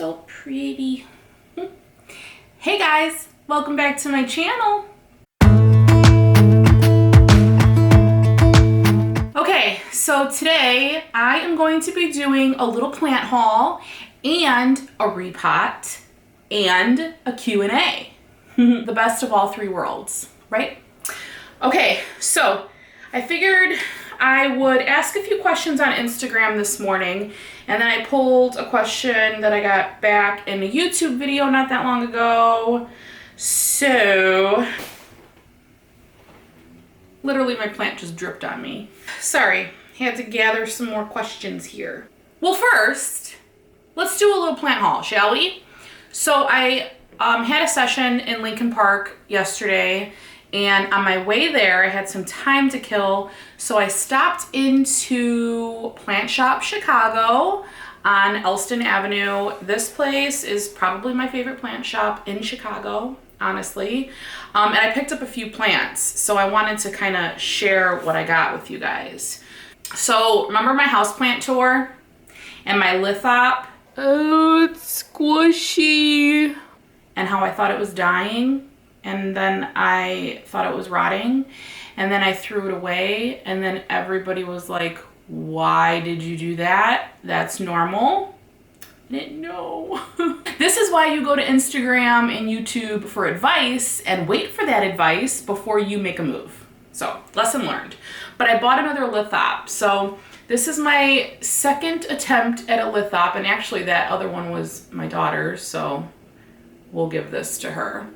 so pretty. Hey guys, welcome back to my channel. Okay, so today I am going to be doing a little plant haul and a repot and a Q&A. The best of all three worlds, right? Okay, so I figured I would ask a few questions on Instagram this morning, and then I pulled a question that I got back in a YouTube video not that long ago. So, literally my plant just dripped on me. Sorry, had to gather some more questions here. Well, first, let's do a little plant haul, shall we? So I had a session in Lincoln Park yesterday, and on my way there, I had some time to kill, so I stopped into Plant Shop Chicago on Elston Avenue. This place is probably my favorite plant shop in Chicago, honestly. And I picked up a few plants, so I wanted to kind of share what I got with you guys. So remember my houseplant tour and my lithop? Oh, it's squishy. And how I thought it was dying. And then I thought it was rotting, and then I threw it away, and then everybody was like, why did you do that? That's normal. I didn't know. This is why you go to Instagram and YouTube for advice and wait for that advice before you make a move. So, lesson learned. But I bought another lithop. So this is my second attempt at a lithop, and actually that other one was my daughter's, so we'll give this to her.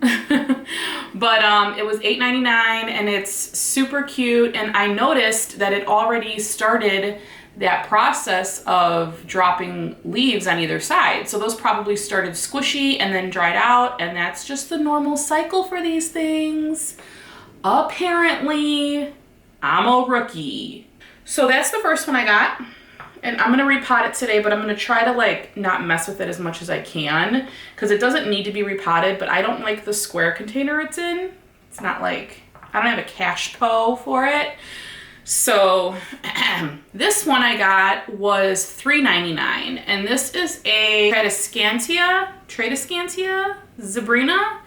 But it was $8.99 and it's super cute, and I noticed that it already started that process of dropping leaves on either side. So those probably started squishy and then dried out, and that's just the normal cycle for these things. Apparently, I'm a rookie. So that's the first one I got. And I'm gonna repot it today, but I'm gonna try to like not mess with it as much as I can, because it doesn't need to be repotted, but I don't like the square container it's in. It's not like, I don't have a cash po for it. So this one I got was $3.99, and this is a Tradescantia Zebrina.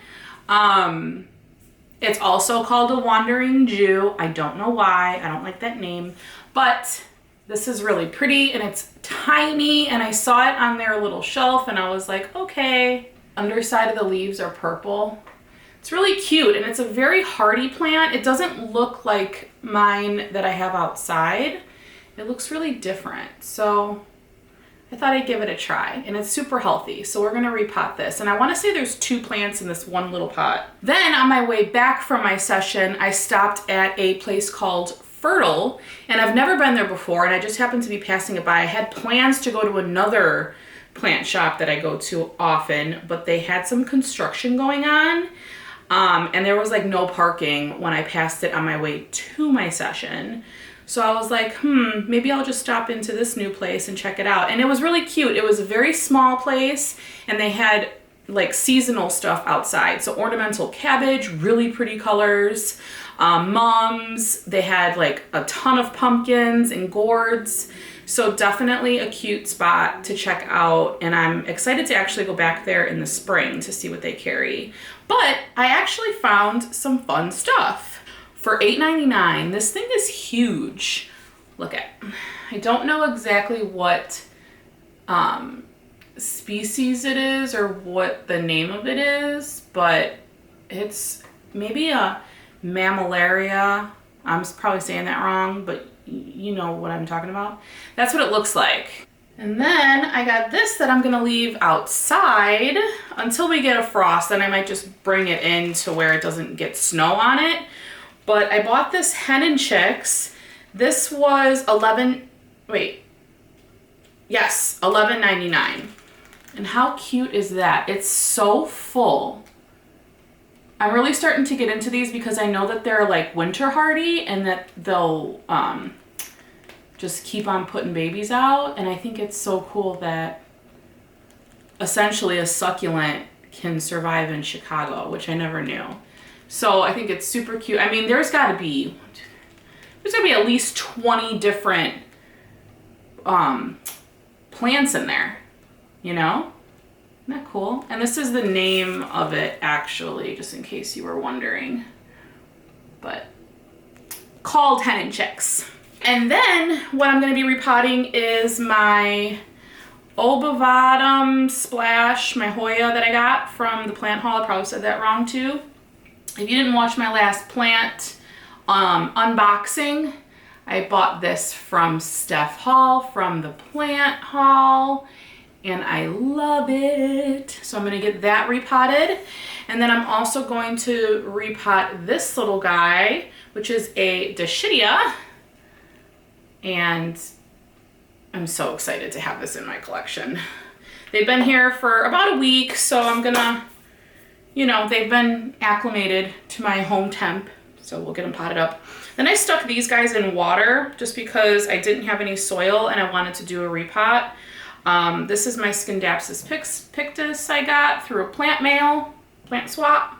It's also called a Wandering Jew. I don't know why, I don't like that name, but this is really pretty and it's tiny, and I saw it on their little shelf and I was like, okay. Underside of the leaves are purple. It's really cute, and it's a very hardy plant. It doesn't look like mine that I have outside. It looks really different. So I thought I'd give it a try, and it's super healthy. So we're gonna repot this. And I wanna say there's 2 plants in this one little pot. Then on my way back from my session, I stopped at a place called Fertile, and I've never been there before, and I just happened to be passing it by. I had plans to go to another plant shop that I go to often, but they had some construction going on, and there was like no parking when I passed it on my way to my session. So I was like, maybe I'll just stop into this new place and check it out. And it was really cute. It was a very small place, and they had like seasonal stuff outside. So ornamental cabbage, really pretty colors. Mums, they had like a ton of pumpkins and gourds. So definitely a cute spot to check out, and I'm excited to actually go back there in the spring to see what they carry. But I actually found some fun stuff. For $8.99, this thing is huge. Look at, I don't know exactly what species it is or what the name of it is, but it's maybe a mammillaria. I'm probably saying that wrong, but you know what I'm talking about. That's what it looks like. And then I got this that I'm gonna leave outside until we get a frost. Then I might just bring it in to where it doesn't get snow on it. But I bought this hen and chicks. This was $11.99. And how cute is that? It's so full. I'm really starting to get into these because I know that they're like winter hardy and that they'll just keep on putting babies out. And I think it's so cool that essentially a succulent can survive in Chicago, which I never knew. So I think it's super cute. I mean, there's gotta be at least 20 different plants in there, you know? Isn't that cool? And this is the name of it, actually, just in case you were wondering. But called Hen and Chicks. And then what I'm going to be repotting is my Obavatum Splash, my Hoya that I got from the plant haul. I probably said that wrong too. If you didn't watch my last plant unboxing, I bought this from Steph Hall from the plant haul, and I love it. So I'm going to get that repotted. And then I'm also going to repot this little guy, which is a Dischidia. And I'm so excited to have this in my collection. They've been here for about a week, so I'm gonna, you know, they've been acclimated to my home temp, so we'll get them potted up. Then I stuck these guys in water just because I didn't have any soil and I wanted to do a repot. This is my Scindapsus pictus I got through a plant swap.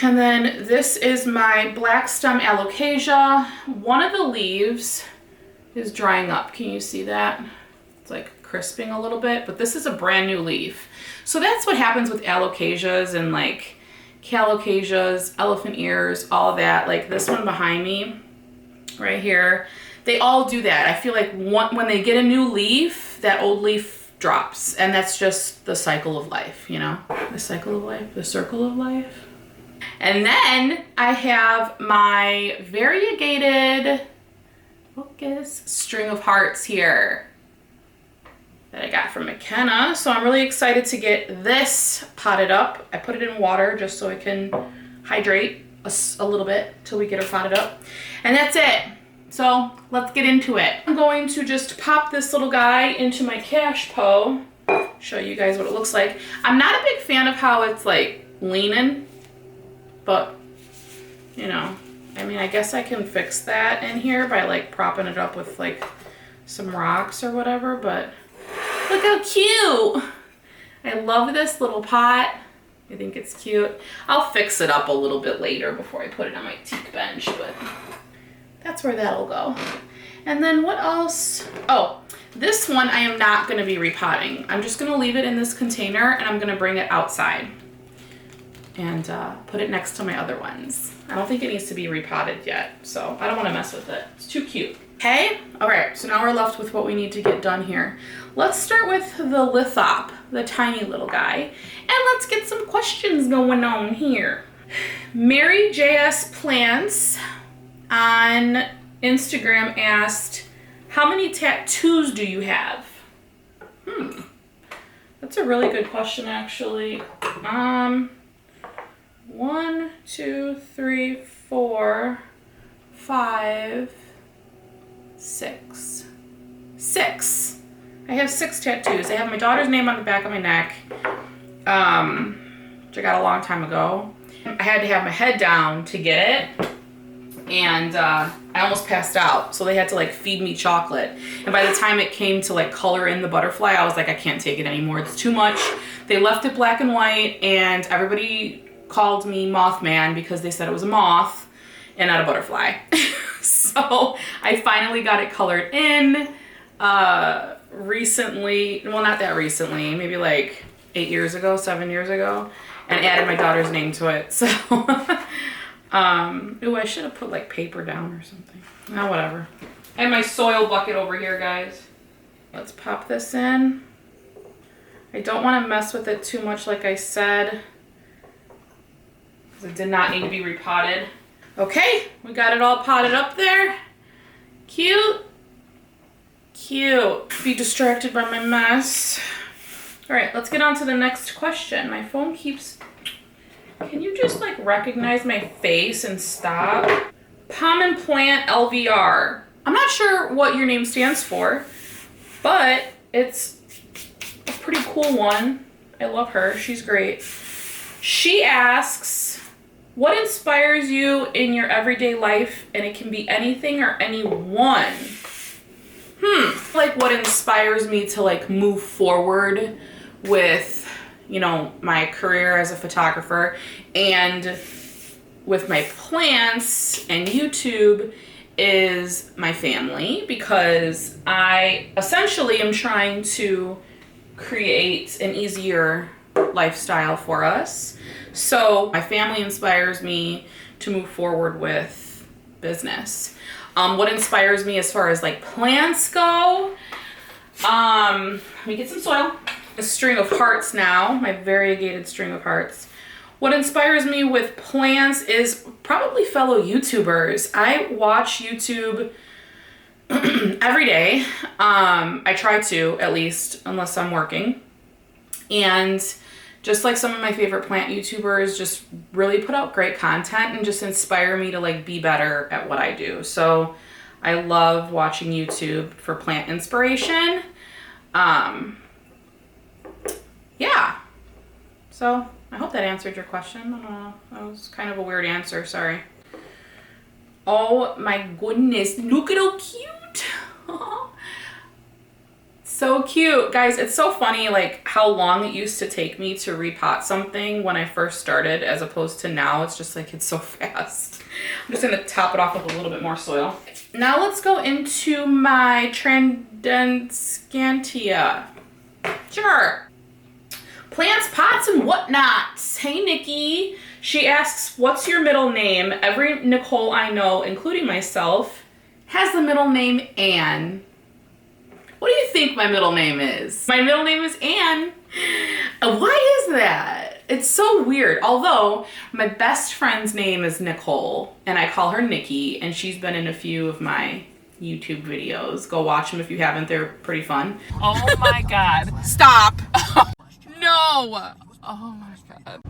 And then this is my black stem alocasia. One of the leaves is drying up. Can you see that? It's like crisping a little bit, but this is a brand new leaf. So that's what happens with alocasias and like calocasias, elephant ears, all that. Like this one behind me right here, they all do that. I feel like when they get a new leaf, that old leaf drops, and that's just the cycle of life, you know? The cycle of life, the circle of life. And then I have my variegated focus string of hearts here that I got from McKenna. So I'm really excited to get this potted up. I put it in water just so it can hydrate a little bit till we get her potted up. And that's it. So let's get into it. I'm going to just pop this little guy into my cash po. Show you guys what it looks like. I'm not a big fan of how it's like leaning, but you know, I mean, I guess I can fix that in here by like propping it up with like some rocks or whatever, but look how cute. I love this little pot. I think it's cute. I'll fix it up a little bit later before I put it on my teak bench, but that's where that'll go. And then what else? Oh, this one I am not gonna be repotting. I'm just gonna leave it in this container and I'm gonna bring it outside and put it next to my other ones. I don't think it needs to be repotted yet, so I don't want to mess with it. It's too cute. Okay, all right, so now we're left with what we need to get done here. Let's start with the Lithop, the tiny little guy, and let's get some questions going on here. Mary JS Plants on Instagram asked, how many tattoos do you have? That's a really good question, actually. 1, 2, 3, 4, 5, 6. 6. I have 6 tattoos. I have my daughter's name on the back of my neck, which I got a long time ago. I had to have my head down to get it, and I almost passed out, so they had to like feed me chocolate. And by the time it came to like color in the butterfly, I was like, I can't take it anymore. It's too much. They left it black and white, and everybody called me Mothman because they said it was a moth and not a butterfly. So I finally got it colored in recently. Well, not that recently, maybe like 8 years ago, 7 years ago, and added my daughter's name to it. So ooh, I should have put like paper down or something. Oh, whatever. I have my soil bucket over here, guys. Let's pop this in. I don't want to mess with it too much, like I said. It did not need to be repotted. Okay, we got it all potted up there. Cute. Cute. Be distracted by my mess. All right, let's get on to the next question. My phone keeps... Can you just like recognize my face and stop? Palm and Plant LVR. I'm not sure what your name stands for, but it's a pretty cool one. I love her. She's great. She asks, what inspires you in your everyday life? And it can be anything or anyone. Like what inspires me to like move forward with, you know, my career as a photographer and with my plants and YouTube is my family, because I essentially am trying to create an easier lifestyle for us. So my family inspires me to move forward with business. What inspires me as far as like plants go, let me get some soil. A string of hearts now, my variegated string of hearts. What inspires me with plants is probably fellow YouTubers. I watch YouTube every day. I try to, at least, unless I'm working. And just like some of my favorite plant YouTubers just really put out great content and just inspire me to like be better at what I do. So I love watching YouTube for plant inspiration. Yeah. So I hope that answered your question. I don't know. That was kind of a weird answer. Sorry. Oh my goodness. Look at how cute. So cute. Guys, it's so funny like how long it used to take me to repot something when I first started as opposed to now. It's just like it's so fast. I'm just going to top it off with a little bit more soil. Now let's go into my Transdentantia. Sure. Plants, pots, and whatnot. Hey, Nikki. She asks, what's your middle name? Every Nicole I know, including myself, has the middle name Anne. What do you think my middle name is? My middle name is Anne. Why is that? It's so weird. Although, my best friend's name is Nicole, and I call her Nikki, and she's been in a few of my YouTube videos. Go watch them if you haven't. They're pretty fun. Oh my God. Stop. No. Oh my God.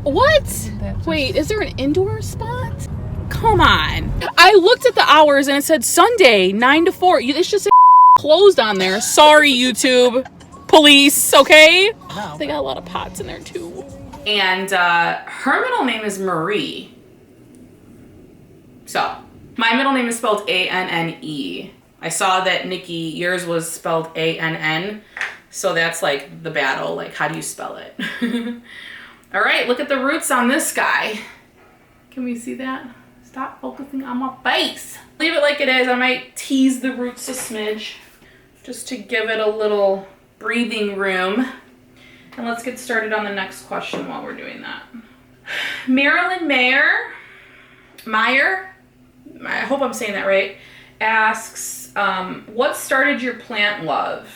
What? Wait, is there an indoor spot? Come on. I looked at the hours and it said Sunday, 9 to 4. It's just closed on there. Sorry, YouTube. Police, okay? Wow. They got a lot of pots in there too. And her middle name is Marie. So, my middle name is spelled A-N-N-E. I saw that, Nikki, yours was spelled A-N-N. So that's like the battle. Like, how do you spell it? All right, look at the roots on this guy. Can we see that? Stop focusing on my face. Leave it like it is. I might tease the roots a smidge just to give it a little breathing room. And let's get started on the next question while we're doing that. Marilyn Meyer, I hope I'm saying that right, asks, what started your plant love?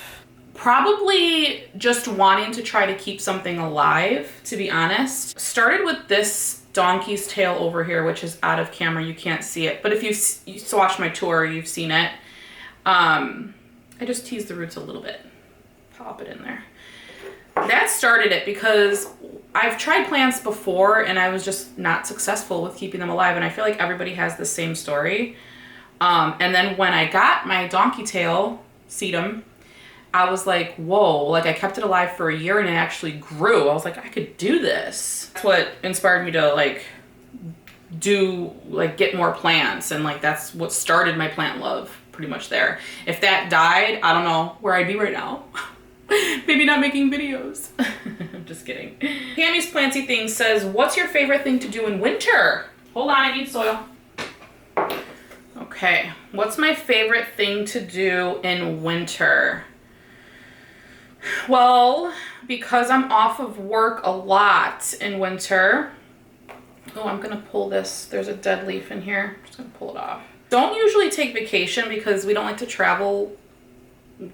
Probably just wanting to try to keep something alive, to be honest. Started with this donkey's tail over here, which is out of camera, you can't see it. But if you watched my tour, you've seen it. I just teased the roots a little bit. Pop it in there. That started it because I've tried plants before and I was just not successful with keeping them alive. And I feel like everybody has the same story. And then when I got my donkey tail sedum, I was like, whoa, like I kept it alive for a year and it actually grew. I was like, I could do this. That's what inspired me to like get more plants. And like, that's what started my plant love pretty much there. If that died, I don't know where I'd be right now. Maybe not making videos. I'm just kidding. Tammy's Planty Thing says, what's your favorite thing to do in winter? Hold on, I need soil. Okay, what's my favorite thing to do in winter? Well, because I'm off of work a lot in winter. Oh, I'm gonna pull this. There's a dead leaf in here. I'm just gonna pull it off. Don't usually take vacation because we don't like to travel.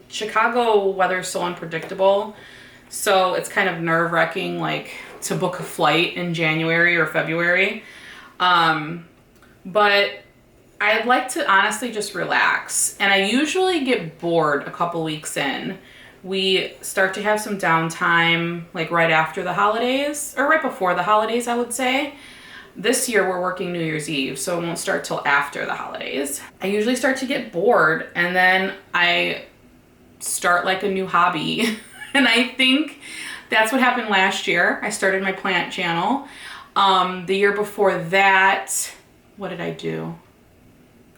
Chicago weather is so unpredictable. So it's kind of nerve-wracking like to book a flight in January or February. But I'd like to honestly just relax. And I usually get bored a couple weeks in. We start to have some downtime like right after the holidays, or right before the holidays, I would say. This year we're working New Year's Eve, so it won't start till after the holidays. I usually start to get bored and then I start like a new hobby. And I think that's what happened last year. I started my plant channel. The year before that, what did I do?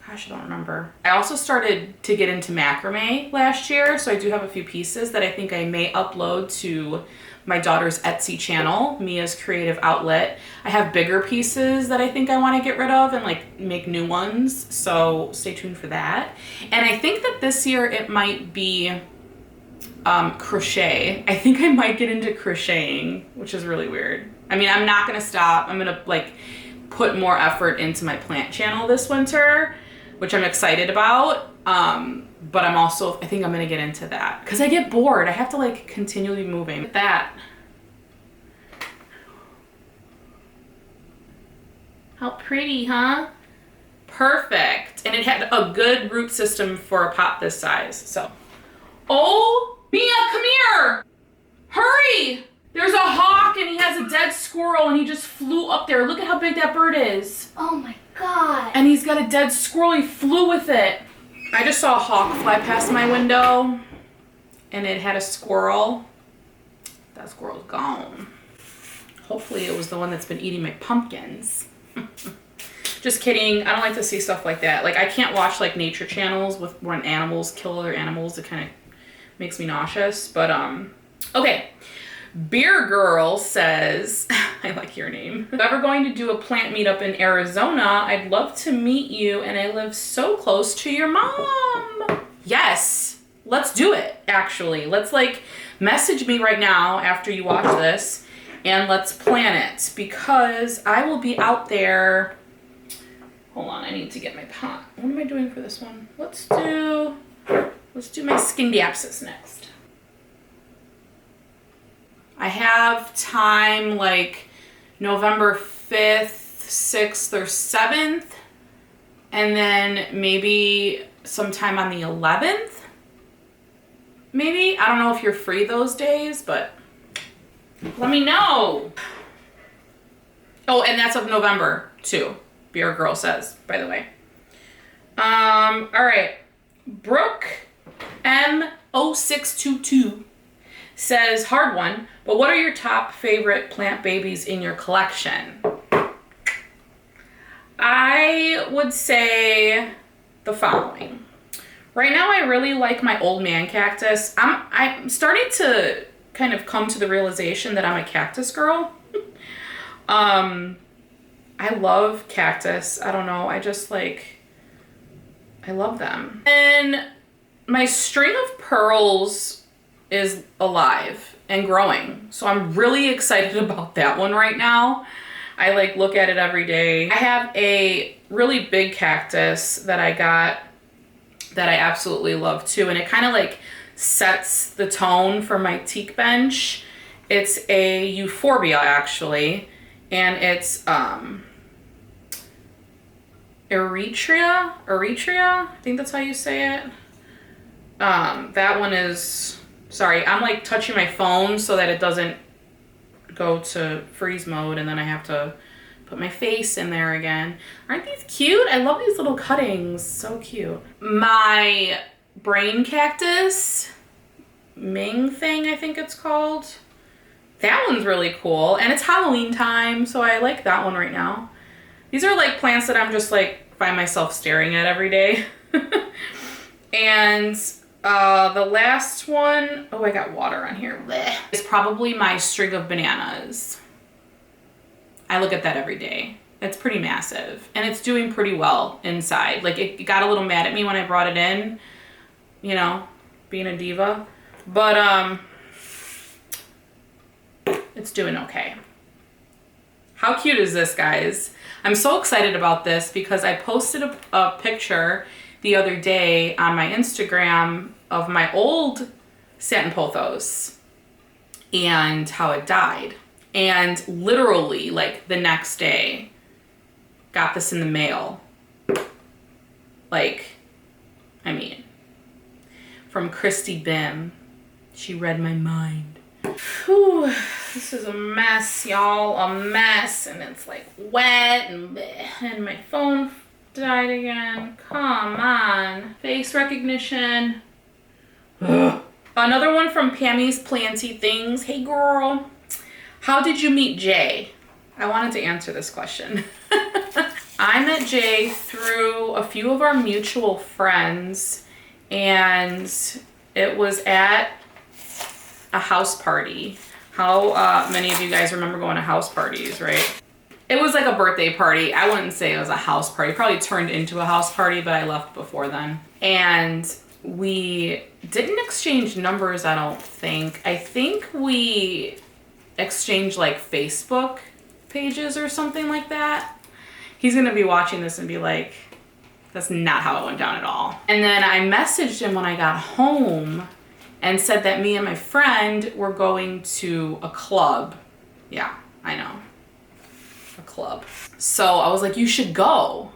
Gosh, I don't remember. I also started to get into macrame last year, so I do have a few pieces that I think I may upload to my daughter's Etsy channel, Mia's Creative Outlet. I have bigger pieces that I think I want to get rid of and like make new ones, so stay tuned for that. And I think that this year it might be crochet. I think I might get into crocheting, which is really weird. I mean, I'm not gonna stop. I'm gonna like put more effort into my plant channel this winter, which I'm excited about. But I'm also, I think I'm gonna get into that because I get bored. I have to like continually moving. That. How pretty, huh? Perfect. And it had a good root system for a pot this size, so. Oh, Mia, come here! Hurry! There's a hawk and he has a dead squirrel and he just flew up there. Look at how big that bird is. Oh my God. And he's got a dead squirrel, he flew with it. I just saw a hawk fly past my window and it had a squirrel. That squirrel's gone. Hopefully it was the one that's been eating my pumpkins. Just kidding. I don't like to see stuff like that. Like I can't watch like nature channels with when animals kill other animals. It kind of makes me nauseous. But okay. Beer Girl says, I like your name. If ever going to do a plant meetup in Arizona, I'd love to meet you and I live so close to your mom. Yes, let's do it actually. Let's like message me right now after you watch this and let's plan it because I will be out there. Hold on, I need to get my pot. What am I doing for this one? Let's do my Skindiapsis next. I have time like November 5th, 6th, or 7th, and then maybe sometime on the 11th. Maybe. I don't know if you're free those days, but let me know. Oh, and that's of November too. Beer Girl says, by the way. All right. Brooke M0622 says, hard one, but what are your top favorite plant babies in your collection? I would say the following. Right now, I really like my old man cactus. I'm starting to kind of come to the realization that I'm a cactus girl. I love cactus. I don't know. I just like, I love them. And my string of pearls is alive and growing. So I'm really excited about that one right now. I like look at it every day. I have a really big cactus that I got that I absolutely love too. And it kind of like sets the tone for my teak bench. It's a euphorbia actually. And it's Eritrea, I think that's how you say it. That one is, sorry, I'm like touching my phone so that it doesn't go to freeze mode and then I have to put my face in there again. Aren't these cute? I love these little cuttings, so cute. My brain cactus, Ming thing I think it's called. That one's really cool and it's Halloween time, so I like that one right now. These are like plants that I'm just like find myself staring at every day. And the last one, oh, I got water on here. Blech. It's probably my string of bananas. I look at that every day. It's pretty massive and it's doing pretty well inside. Like it got a little mad at me when I brought it in, you know, being a diva, but it's doing okay. How cute is this, guys? I'm so excited about this because I posted a picture the other day on my Instagram of my old satin pothos and how it died. And literally, like the next day, got this in the mail. Like, I mean, from Christy Bim. She read my mind. Whew, this is a mess, y'all, a mess. And it's like wet and bleh, and my phone died again. Come on. Face recognition. Ugh. Another one from Pammy's Planty Things. Hey girl, how did you meet Jay? I wanted to answer this question. I met Jay through a few of our mutual friends and it was at a house party. How many of you guys remember going to house parties, right? It was like a birthday party. I wouldn't say it was a house party. It probably turned into a house party, but I left before then. And we didn't exchange numbers, I don't think. I think we exchanged like Facebook pages or something like that. He's gonna be watching this and be like, that's not how it went down at all. And then I messaged him when I got home and said that me and my friend were going to a club. Yeah, I know. A club. So I was like, you should go.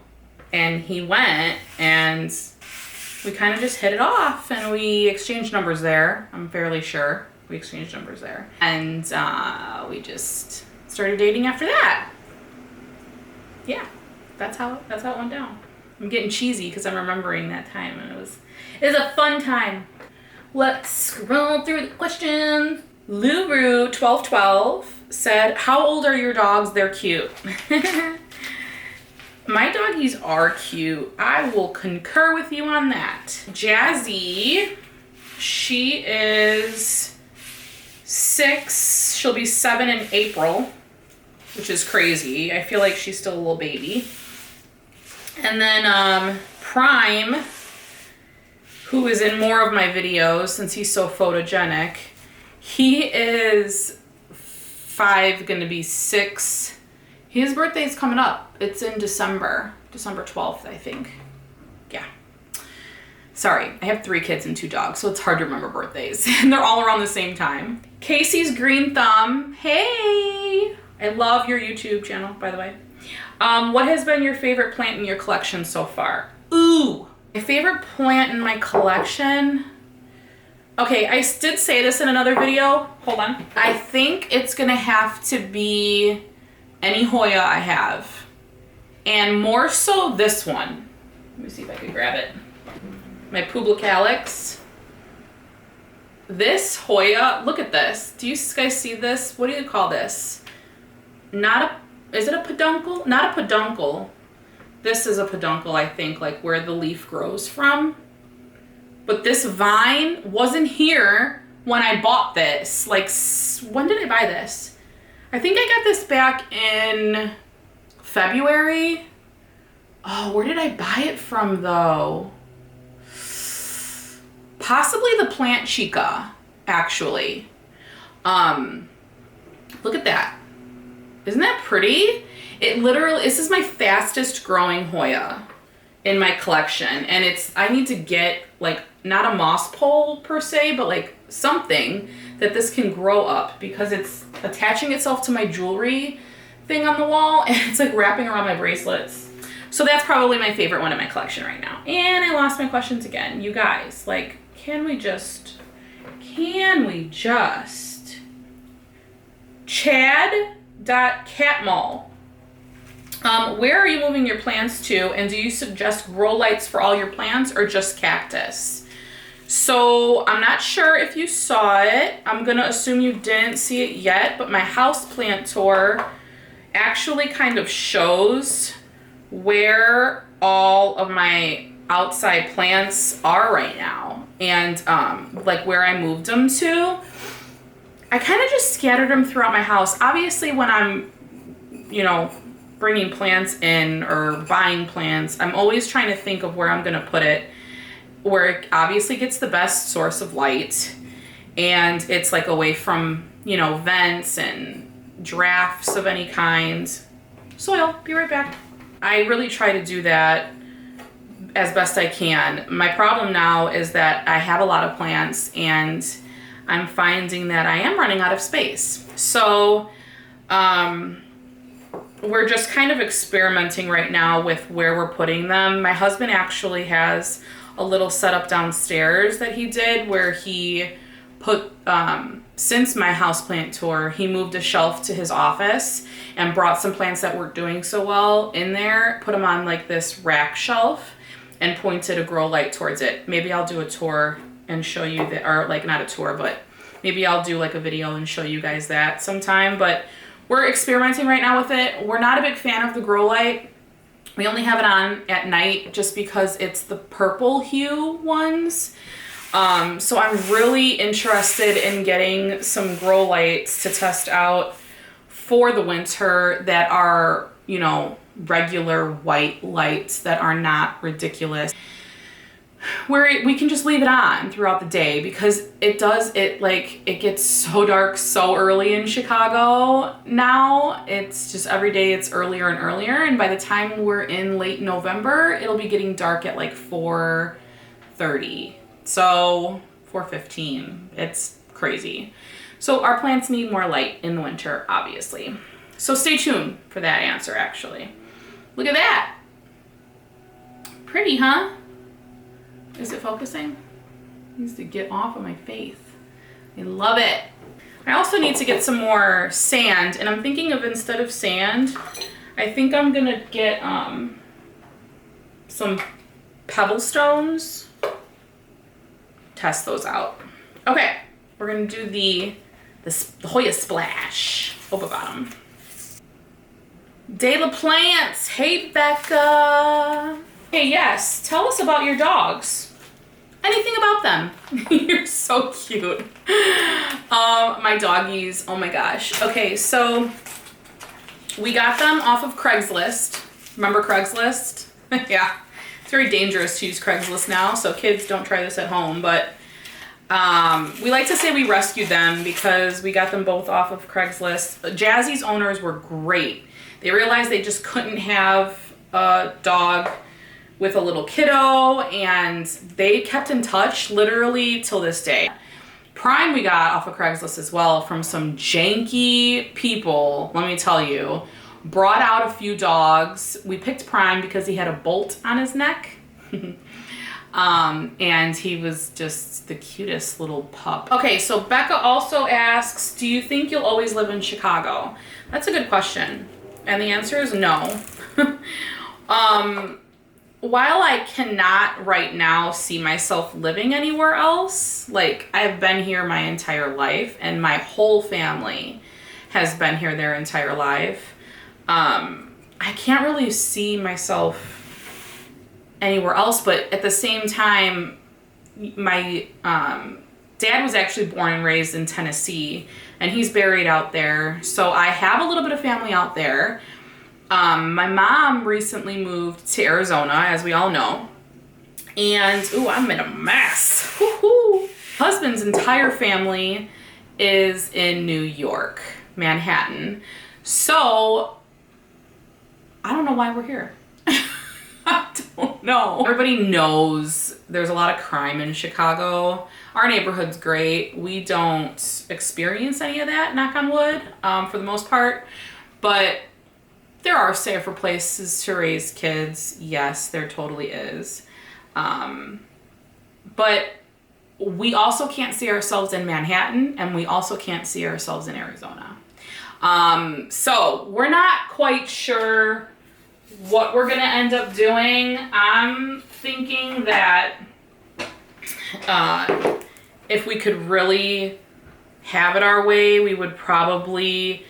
And he went, and we kind of just hit it off, and we exchanged numbers there. I'm fairly sure we exchanged numbers there. And we just started dating after that. Yeah, that's how it went down. I'm getting cheesy because I'm remembering that time, and it was a fun time. Let's scroll through the questions. Luru1212 said, how old are your dogs? They're cute. My doggies are cute. I will concur with you on that. Jazzy, she is 6. She'll be 7 in April, which is crazy. I feel like she's still a little baby. And then Prime, who is in more of my videos since he's so photogenic, he is 5, gonna be 6. His birthday's coming up. It's in December 12th, I think. Yeah. Sorry, I have 3 kids and 2 dogs, so it's hard to remember birthdays. And they're all around the same time. Casey's Green Thumb, hey! I love your YouTube channel, by the way. What has been your favorite plant in your collection so far? Ooh, my favorite plant in my collection. Okay, I did say this in another video. Hold on. I think it's gonna have to be any Hoya I have. And more so this one. Let me see if I can grab it. My Publicalyx. This Hoya, look at this. Do you guys see this? What do you call this? Is it a peduncle? Not a peduncle. This is a peduncle, I think, like where the leaf grows from. But this vine wasn't here when I bought this. Like, when did I buy this? I think I got this back in February. Oh, where did I buy it from though? Possibly the Plant Chica, actually. Look at that. Isn't that pretty? It literally, this is my fastest growing Hoya in my collection. And I need to get like, not a moss pole per se, but like something that this can grow up because it's attaching itself to my jewelry thing on the wall and it's like wrapping around my bracelets. So that's probably my favorite one in my collection right now. And I lost my questions again. You guys, like, can we just Chad.catmall. Where are you moving your plants to, and do you suggest grow lights for all your plants or just cactus? So I'm not sure if you saw it. I'm gonna assume you didn't see it yet, but my houseplant tour actually kind of shows where all of my outside plants are right now, and like where I moved them to. I kind of just scattered them throughout my house. Obviously, when I'm, bringing plants in or buying plants, I'm always trying to think of where I'm going to put it, where it obviously gets the best source of light, and it's like away from, vents and drafts of any kind. Soil, be right back. I really try to do that as best I can. My problem now is that I have a lot of plants and I'm finding that I am running out of space. So we're just kind of experimenting right now with where we're putting them. My husband actually has a little setup downstairs that he did where he put, since my houseplant tour, he moved a shelf to his office and brought some plants that weren't doing so well in there, put them on like this rack shelf and pointed a grow light towards it. Maybe I'll do a tour and show you that, or like not a tour, but maybe I'll do like a video and show you guys that sometime. But we're experimenting right now with it. We're not a big fan of the grow light. We only have it on at night just because it's the purple hue ones. So I'm really interested in getting some grow lights to test out for the winter that are, regular white lights that are not ridiculous. where we can just leave it on throughout the day, because it gets so dark so early in Chicago now. It's just every day it's earlier and earlier, and by the time we're in late November, it'll be getting dark at like 4:30. So 4:15. It's crazy. So our plants need more light in the winter, obviously. So stay tuned for that answer, actually. Look at that. Pretty, huh? Is it focusing? It needs to get off of my face. I love it. I also need to get some more sand, and I'm thinking of, instead of sand, I think I'm gonna get some pebble stones. Test those out. Okay, we're gonna do the Hoya Splash. Hope about them. De La Plants. Hey, Becca. Hey, yes, tell us about your dogs. Anything about them. You're so cute. My doggies, oh my gosh. Okay, so we got them off of Craigslist. Remember Craigslist? Yeah, it's very dangerous to use Craigslist now, so kids, don't try this at home, but we like to say we rescued them because we got them both off of Craigslist. Jazzy's owners were great. They realized they just couldn't have a dog with a little kiddo, and they kept in touch literally till this day. Prime we got off of Craigslist as well from some janky people, let me tell you. Brought out a few dogs. We picked Prime because he had a bolt on his neck. And he was just the cutest little pup. Okay, so Becca also asks, do you think you'll always live in Chicago? That's a good question. And the answer is no. While I cannot right now see myself living anywhere else, like I've been here my entire life and my whole family has been here their entire life, I can't really see myself anywhere else. But at the same time, my dad was actually born and raised in Tennessee, and he's buried out there. So I have a little bit of family out there. My mom recently moved to Arizona, as we all know. And, ooh, I'm in a mess. Woo-hoo. Husband's entire family is in New York, Manhattan. So, I don't know why we're here. I don't know. Everybody knows there's a lot of crime in Chicago. Our neighborhood's great. We don't experience any of that, knock on wood, for the most part. But there are safer places to raise kids. Yes, there totally is. But we also can't see ourselves in Manhattan, and we also can't see ourselves in Arizona. So we're not quite sure what we're gonna end up doing. I'm thinking that if we could really have it our way, we would probably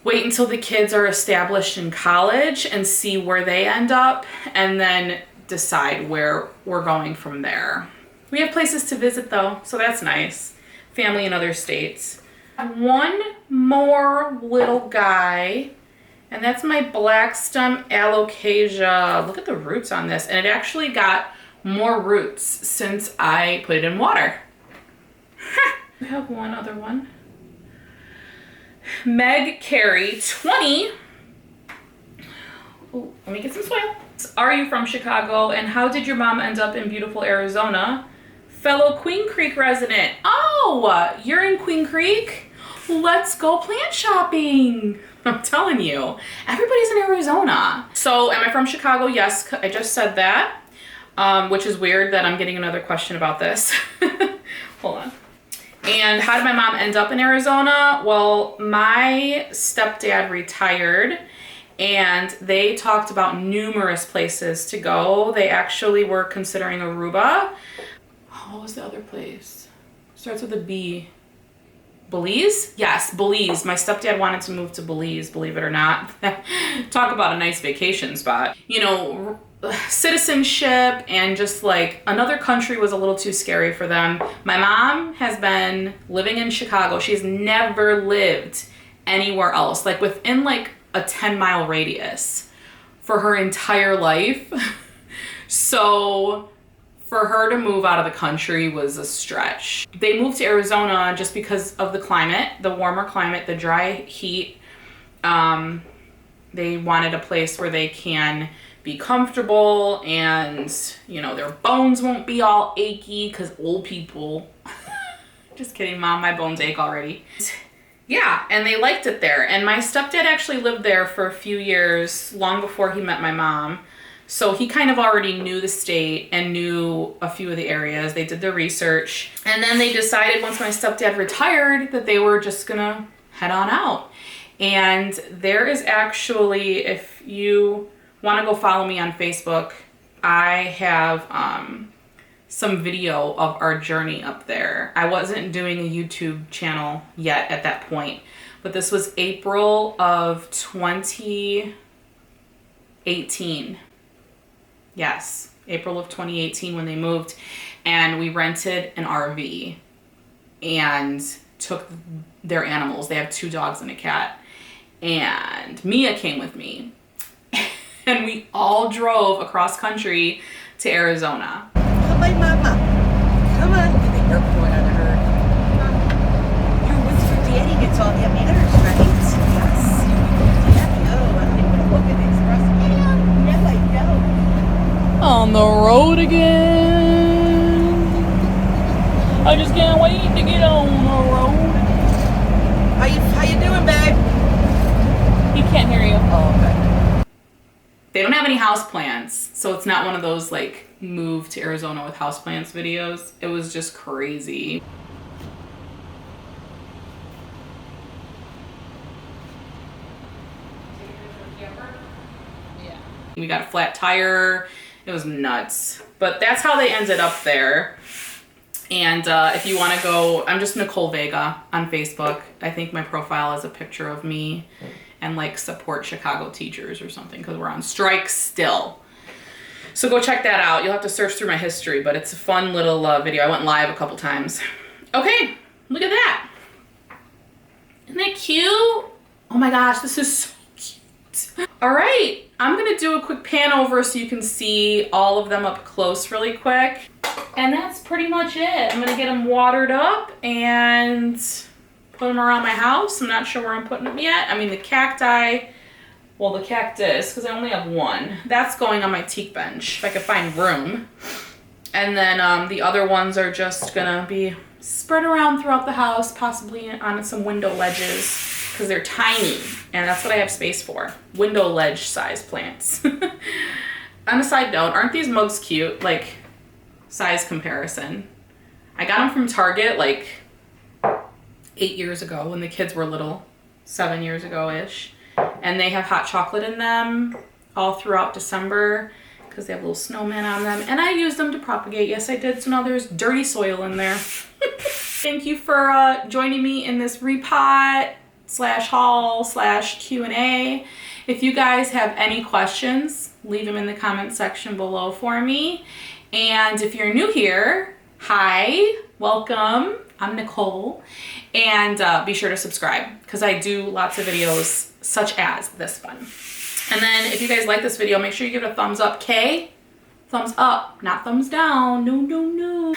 wait until the kids are established in college and see where they end up, and then decide where we're going from there. We have places to visit though, so that's nice. Family in other states. One more little guy, and that's my black stem alocasia. Look at the roots on this, and it actually got more roots since I put it in water. I have one other one. Meg Carey, 20. Oh, let me get some soil. Are you from Chicago, and how did your mom end up in beautiful Arizona? Fellow Queen Creek resident. Oh, you're in Queen Creek? Let's go plant shopping. I'm telling you, everybody's in Arizona. So am I from Chicago? Yes, I just said that, which is weird that I'm getting another question about this. Hold on. And how did my mom end up in Arizona? Well, my stepdad retired, and they talked about numerous places to go. They actually were considering Aruba. Oh, what was the other place? Starts with a B. Belize? Yes, Belize. My stepdad wanted to move to Belize, believe it or not. Talk about a nice vacation spot. You know, citizenship and just like another country was a little too scary for them. My mom has been living in Chicago. She's never lived anywhere else, like within like a 10-mile radius for her entire life. So for her to move out of the country was a stretch. They moved to Arizona just because of the climate, the warmer climate, the dry heat. They wanted a place where they can be comfortable and, you know, their bones won't be all achy because old people. Just kidding, Mom, my bones ache already. Yeah, and they liked it there. And my stepdad actually lived there for a few years, long before he met my mom. So he kind of already knew the state and knew a few of the areas. They did their research. And then they decided once my stepdad retired that they were just gonna head on out. And there is actually, if you want to go follow me on Facebook, I have some video of our journey up there. I wasn't doing a YouTube channel yet at that point, but this was April of 2018. Yes, April of 2018 when they moved, and we rented an RV and took their animals. They have 2 dogs and a cat. And Mia came with me. And we all drove across country to Arizona. Come on, Mama. Come on. Look at the airport on her. You're with your daddy. Gets all that matters, right? Yes. You're with your daddy. Oh, I don't even look at Express. Yeah, I know. On the road again. I just can't wait to get on the road. How you doing, babe? He can't hear you. Oh, okay. They don't have any houseplants, so it's not one of those like move to Arizona with houseplants videos. It was just crazy. Yeah. We got a flat tire. It was nuts. But that's how they ended up there. And if you want to go, I'm just Nicole Vega on Facebook. I think my profile is a picture of me and like support Chicago teachers or something because we're on strike still. So go check that out. You'll have to search through my history, but it's a fun little video. I went live a couple times. Okay, look at that. Isn't that cute? Oh my gosh, this is so cute. All right, I'm gonna do a quick pan over so you can see all of them up close really quick. And that's pretty much it. I'm gonna get them watered up and put them around my house. I'm not sure where I'm putting them yet. I mean, the cacti, well, the cactus, because I only have one, that's going on my teak bench if I could find room. And then the other ones are just gonna be spread around throughout the house, possibly on some window ledges, because they're tiny, and that's what I have space for. Window ledge size plants. On a side note, aren't these mugs cute? Like, size comparison. I got them from Target like 8 years ago when the kids were little, 7 years ago-ish. And they have hot chocolate in them all throughout December because they have little snowmen on them. And I used them to propagate. Yes, I did. So now there's dirty soil in there. Thank you for joining me in this repot / haul / Q&A. If you guys have any questions, leave them in the comment section below for me. And if you're new here, hi, welcome. I'm Nicole. And be sure to subscribe because I do lots of videos such as this one. And then if you guys like this video, make sure you give it a thumbs up, okay? Thumbs up, not thumbs down. No, no, no.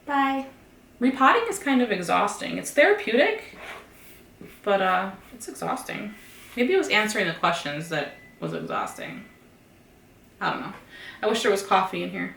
Bye. Repotting is kind of exhausting. It's therapeutic, but it's exhausting. Maybe it was answering the questions that was exhausting. I don't know. I wish there was coffee in here.